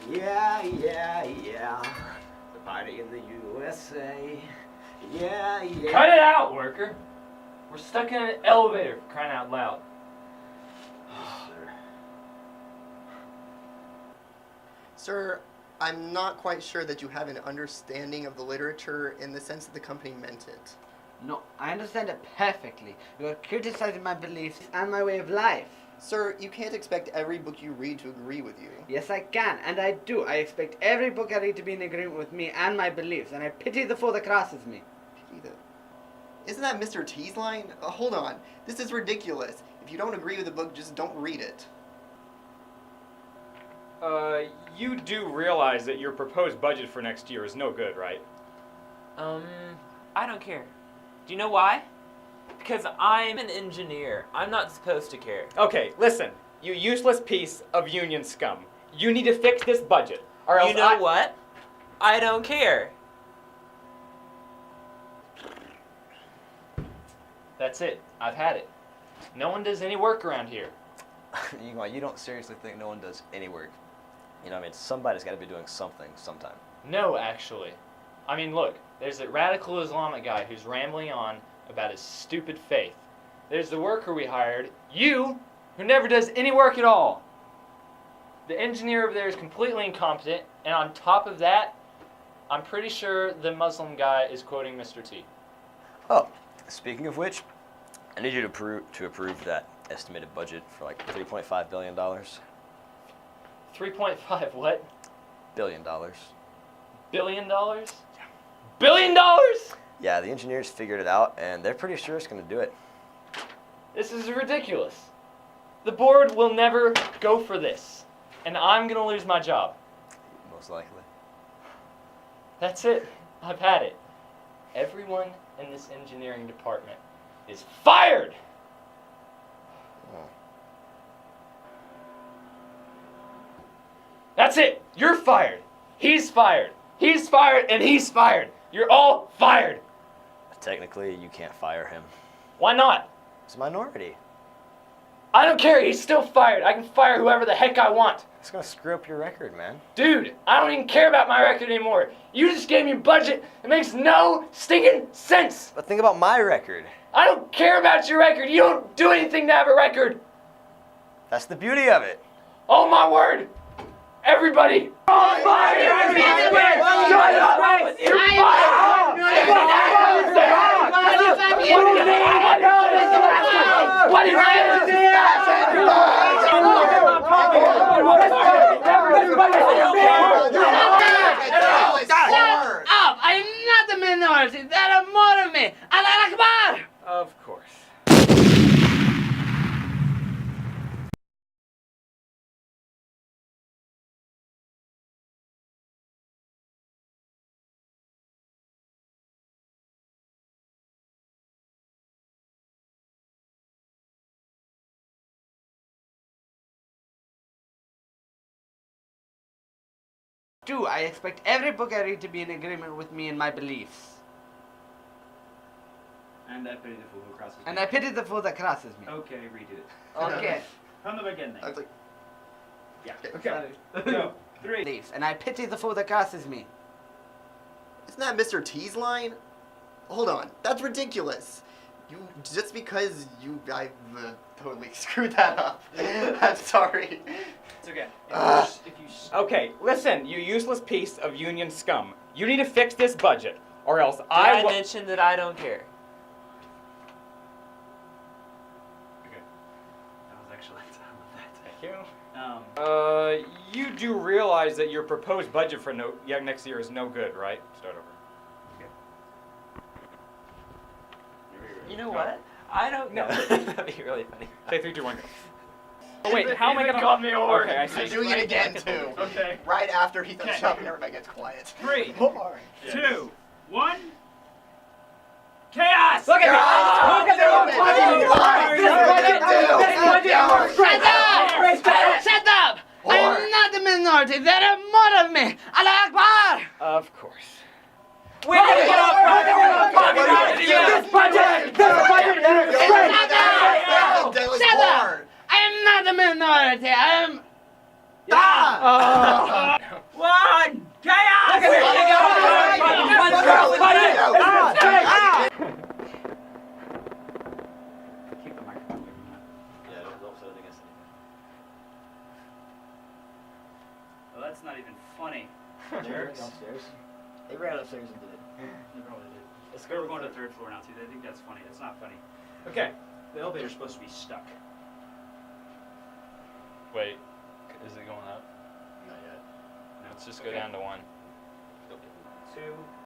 Yeah. The party in the USA. Yeah. Cut it out, worker. We're stuck in an elevator, for crying out loud. Sir, I'm not quite sure that you have an understanding of the literature in the sense that the company meant it. No, I understand it perfectly. You are criticizing my beliefs and my way of life. Sir, you can't expect every book you read to agree with you. Yes, I can, and I do. I expect every book I read to be in agreement with me and my beliefs, and I pity the fool that crosses me. Isn't that Mr. T's line? Hold on. This is ridiculous. If you don't agree with the book, just don't read it. You do realize that your proposed budget for next year is no good, right? I don't care. Do you know why? Because I'm an engineer. I'm not supposed to care. Okay, listen, you useless piece of union scum. You need to fix this budget, or else You know what? I don't care. That's it. I've had it. No one does any work around here. You don't seriously think no one does any work? You know, I mean, somebody's got to be doing something sometime. No, actually. I mean, look, there's that radical Islamic guy who's rambling on about his stupid faith. There's the worker we hired, you, who never does any work at all. The engineer over there is completely incompetent, and on top of that, I'm pretty sure the Muslim guy is quoting Mr. T. Oh, speaking of which, I need you to approve that estimated budget for like $3.5 billion. 3.5 what? $billion. Billion dollars? Billion dollars? Yeah, the engineers figured it out, and they're pretty sure it's going to do it. This is ridiculous. The board will never go for this, and I'm going to lose my job. Most likely. That's it. I've had it. Everyone in this engineering department is fired! Oh. That's it. You're fired. He's fired. He's fired, and he's fired. You're all fired. Technically, you can't fire him. Why not? He's a minority. I don't care. He's still fired. I can fire whoever the heck I want. It's going to screw up your record, man. Dude, I don't even care about my record anymore. You just gave me a budget that makes no stinking sense. But think about my record. I don't care about your record. You don't do anything to have a record. That's the beauty of it. Oh my word. Everybody. On fire! Shut up! You're fired! What is Shut up! I'm not the minority. There are more of me. Allah Akbar! Of course. Do I expect every book I read to be in agreement with me and my beliefs? And I pity the fool who crosses me. And I pity the fool that crosses me. Okay, redo it. Okay. From the beginning. I was like, Yeah. Sorry. Go. 3. Beliefs. And I pity the fool that crosses me. isn't that Mr. T's line? Hold on. That's ridiculous. Just because I've totally screwed that up. I'm sorry. It's okay. Okay, listen, you useless piece of union scum. You need to fix this budget, or else I mentioned that I don't care. Okay. That was excellent. I love that. Thank you. You do realize that your proposed budget for next year is no good, right? Start over. You know what? I don't know. That'd be really funny. Say 3, 2, 1, go. Oh, wait, how am I gonna call me over? Okay, I I'm see. doing it again, too. Okay. Right after he thumbs Okay. up and everybody gets quiet. 3, More. 2, 1. Chaos! Look at me! Look at Shut up! I'm not the minority. There are more of me. Allah Akbar! Of course. We're gonna get off This budget! Shut up! I am not the minority. I am... Oh. Keep the microphone away from that. Yeah, don't set it against anything. Well, that's not even funny. Jerks. Upstairs. They ran upstairs and did it. They probably did. We're going to the third floor now, too. They think that's funny. It's not funny. Okay. The elevator's supposed to be stuck. Wait, is it going up? Not yet. No. Let's just go Okay. down to 1. 2,